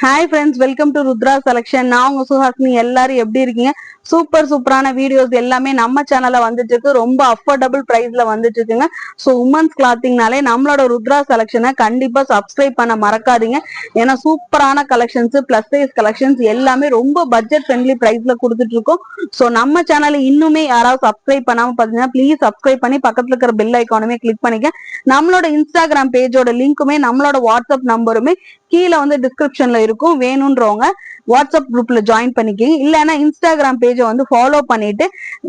Hi friends, welcome to Rudra Selection. நான் உங்க சுஹாசினி. எல்லாரும் எப்படி இருக்கீங்க? சூப்பரான வீடியோஸ் எல்லாமே நம்ம சேனல்ல வந்துட்டு இருக்கு. ரொம்ப அஃபோர்டபிள் பிரைஸ்ல வந்துட்டு இருக்குங்க. சோ உமன்ஸ் கிளாத்திங்னாலே நம்மளோட ருத்ரா செலக்ஷனை கண்டிப்பா சப்ஸ்கிரைப் பண்ண மறக்காதீங்க. ஏன்னா சூப்பரான கலெக்ஷன்ஸ், பிளஸ் சைஸ் கலெக்ஷன்ஸ் எல்லாமே ரொம்ப பட்ஜெட் ஃப்ரெண்ட்லி பிரைஸ்ல கொடுத்துட்டு இருக்கோம். சோ நம்ம சேனலை இன்னுமே யாராவது சப்ஸ்கிரைப் பண்ணாம பாத்தீங்கன்னா ப்ளீஸ் சப்ஸ்கிரைப் பண்ணி பக்கத்துல இருக்கிற பெல் ஐக்கானுமே கிளிக் பண்ணிக்க. நம்மளோட இன்ஸ்டாகிராம் பேஜோட லிங்க்குமே நம்மளோட வாட்ஸ்அப் நம்பருமே கீழே வந்து டிஸ்கிரிப்ஷன்ல இருக்கும். வேணும்ன்றவங்க வாட்ஸ்அப் குரூப்ல ஜாயின் பண்ணிக்கிங்க. இல்லைன்னா இன்ஸ்டாகிராம் பேஜை வந்து ஃபாலோ பண்ணிட்டு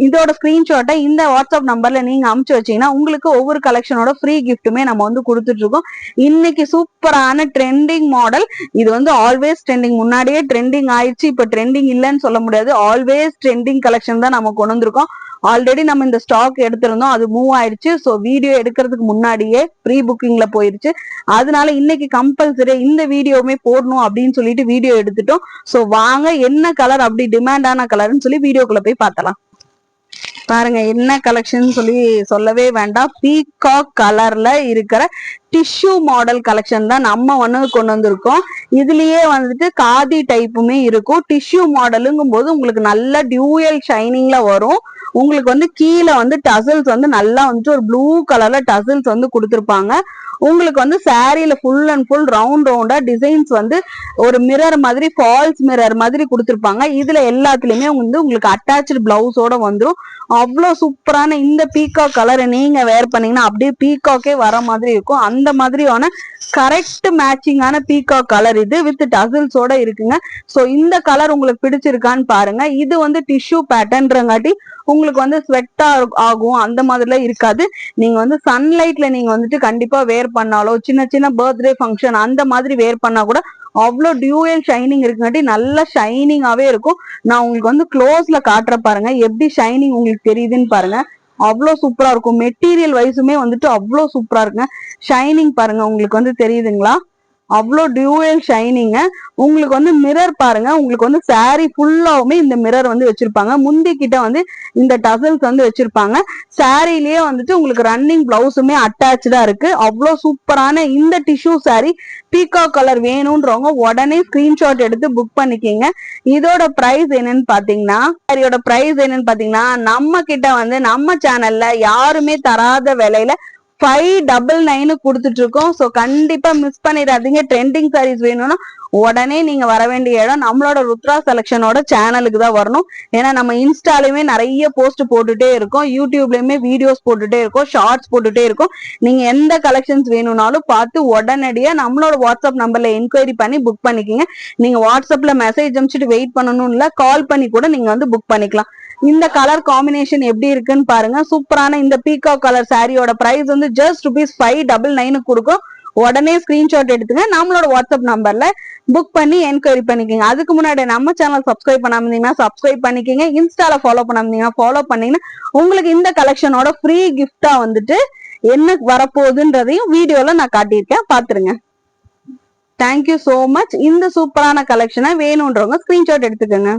இதோட ஸ்கிரீன்ஷாட்டை இந்த வாட்ஸ்அப் நம்பர்ல நீங்க அமுச்சு வச்சீங்கன்னா உங்களுக்கு ஒவ்வொரு கலெக்ஷனோட ஃப்ரீ கிஃப்ட்டுமே நம்ம வந்து கொடுத்துட்டு இருக்கோம். இன்னைக்கு சூப்பரான ட்ரெண்டிங் மாடல். இது வந்து ஆல்வேஸ் ட்ரெண்டிங், முன்னாடியே ட்ரெண்டிங் ஆயிடுச்சு, இப்ப ட்ரெண்டிங் இல்லைன்னு சொல்ல முடியாது. ஆல்வேஸ் ட்ரெண்டிங் கலெக்ஷன் தான் நம்ம கொண்டு வந்திருக்கோம். ஆல்ரெடி நம்ம இந்த ஸ்டாக் எடுத்திருந்தோம், அது மூவ் ஆயிடுச்சு. ஸோ வீடியோ எடுக்கிறதுக்கு முன்னாடியே ப்ரீ புக்கிங்ல போயிருச்சு. அதனால இன்னைக்கு கம்பல்சரி இந்த வீடியோவுமே போடணும் அப்படின்னு சொல்லிட்டு வீடியோ எடுத்துட்டோம். சோ வாங்க என்ன கலர் அப்படி டிமாண்டான கலர்னு சொல்லி வீடியோக்குள்ள போய் பார்த்தலாம். பாருங்க என்ன கலெக்ஷன் சொல்லவே வேண்டாம். பீகாக் கலர்ல இருக்கிற டிஷ்யூ மாடல் கலெக்ஷன் தான் நம்ம கொண்டு வந்திருக்கோம். இதுலயே வந்துட்டு காதி டைப்புமே இருக்கும். டிஷ்யூ மாடலுங்கும் போது உங்களுக்கு நல்ல டியூயல் ஷைனிங்ல வரும். உங்களுக்கு வந்து கீழே வந்து டசல்ஸ் வந்து நல்லா வந்துட்டு ஒரு ப்ளூ கலர்ல டசல்ஸ் வந்து கொடுத்துருப்பாங்க. உங்களுக்கு வந்து சாரீல ஃபுல் அண்ட் ஃபுல் ரவுண்டா டிசைன்ஸ் வந்து ஒரு மிரர் மாதிரி, ஃபால்ஸ் மிரர் மாதிரி கொடுத்துருப்பாங்க. இதுல எல்லாத்துலயுமே வந்து உங்களுக்கு அட்டாச்சு பிளவுஸோட வந்துடும். அவ்வளவு சூப்பரான இந்த பீகாக் கலரை நீங்க வேர் பண்ணீங்கன்னா அப்படியே பீகாக்கே வர மாதிரி இருக்கும். அந்த மாதிரியான கரெக்ட் மேட்சிங்கான பீகாக் கலர் இது வித் டசல்ஸோட இருக்குங்க. சோ இந்த கலர் உங்களுக்கு பிடிச்சிருக்கான்னு பாருங்க. இது வந்து டிஷ்யூ பேட்டர்ன்றங்காட்டி உங்களுக்கு வந்து ஸ்வெட்டா ஆகும், அந்த மாதிரிலாம் இருக்காது. நீங்க வந்து சன்லைட்ல நீங்க வந்துட்டு கண்டிப்பா வேர் பண்ணாலோ, சின்ன சின்ன பர்த்டே ஃபங்க்ஷன் அந்த மாதிரி வேர் பண்ணா கூட அவ்வளோ டியூயல் ஷைனிங் இருக்குங்காட்டி நல்ல ஷைனிங்காவே இருக்கும். நான் உங்களுக்கு வந்து க்ளோஸ்ல காட்டுற பாருங்க, எப்படி ஷைனிங் உங்களுக்கு தெரியுதுன்னு பாருங்க. அவ்வளோ சூப்பரா இருக்கும். மெட்டீரியல் வைஸுமே வந்துட்டு அவ்வளோ சூப்பரா இருக்குங்க. ஷைனிங் பாருங்க, உங்களுக்கு வந்து தெரியுதுங்களா? அவ்வளோ டியூயல் ஷைனிங்க. உங்களுக்கு வந்து மிரர் பாருங்க, உங்களுக்கு வந்து சாரி ஃபுல்லாவுமே இந்த மிரர் வந்து வச்சிருப்பாங்க. முந்தி கிட்ட வந்து இந்த டசல்ஸ் வந்து வச்சிருப்பாங்க. சாரிலேயே வந்துட்டு உங்களுக்கு ரன்னிங் பிளவுஸுமே அட்டாச்சா இருக்கு. அவ்வளோ சூப்பரான இந்த டிஷ்யூ சாரி பீகாக் கலர் வேணும்ன்றவங்க உடனே ஸ்கிரீன்ஷாட் எடுத்து புக் பண்ணிக்கிங்க. இதோட பிரைஸ் என்னன்னு பாத்தீங்கன்னா, சாரியோட பிரைஸ் என்னன்னு பாத்தீங்கன்னா, நம்ம கிட்ட வந்து நம்ம சேனல்ல யாருமே தராத விலையில 599 கொடுத்துட்டு இருக்கோம். சோ கண்டிப்பா மிஸ் பண்ணிடாதீங்க. ட்ரெண்டிங் சாரீஸ் வேணும்னா உடனே நீங்க வர வேண்டிய இடம் நம்மளோட ருத்ரா செலக்ஷனோட சேனலுக்கு தான் வரணும். ஏன்னா நம்ம இன்ஸ்டாலுமே நிறைய போஸ்ட் போட்டுட்டே இருக்கோம், யூடியூப்லயுமே வீடியோஸ் போட்டுட்டே இருக்கோம், ஷார்ட்ஸ் போட்டுட்டே இருக்கோம். நீங்க எந்த கலெக்ஷன்ஸ் வேணும்னாலும் பார்த்து உடனடியா நம்மளோட வாட்ஸ்அப் நம்பர்ல என்கொயரி பண்ணி புக் பண்ணிக்கிங்க. நீங்க வாட்ஸ்அப்ல மெசேஜ் அனுப்பிச்சுட்டு வெயிட் பண்ணணும் இல்ல, கால் பண்ணி கூட நீங்க வந்து புக் பண்ணிக்கலாம். இந்த கலர் காம்பினேஷன் எப்படி இருக்குன்னு பாருங்க. சூப்பரான இந்த பீகாக் கலர் சாரியோட பிரைஸ் வந்து ஜஸ்ட் ₹599 கொடுக்கும். உடனே ஸ்கிரீன்ஷாட் எடுத்துங்க, நம்மளோட வாட்ஸ்அப் நம்பர்ல புக் பண்ணி என்கொயரி பண்ணிக்கோங்க. அதுக்கு முன்னாடி நம்ம சேனல் சப்ஸ்கிரைப் பண்ணாம இருந்தீங்கன்னா சப்ஸ்கிரைப் பண்ணிக்கோங்க. இன்ஸ்டால ஃபாலோ பண்ணாம இருந்தீங்கன்னா ஃபாலோ பண்ணீங்கன்னா உங்களுக்கு இந்த கலெக்ஷனோட ஃப்ரீ கிஃப்டா வந்துட்டு என்ன வரப்போகுதுன்றதையும் வீடியோல நான் காட்டியிருக்கேன், பாத்துருங்க. Thank you so much. இந்த சூப்பரான கலெக்ஷனை வேணும்ன்றவங்க ஸ்கிரீன்ஷாட் எடுத்துக்கோங்க.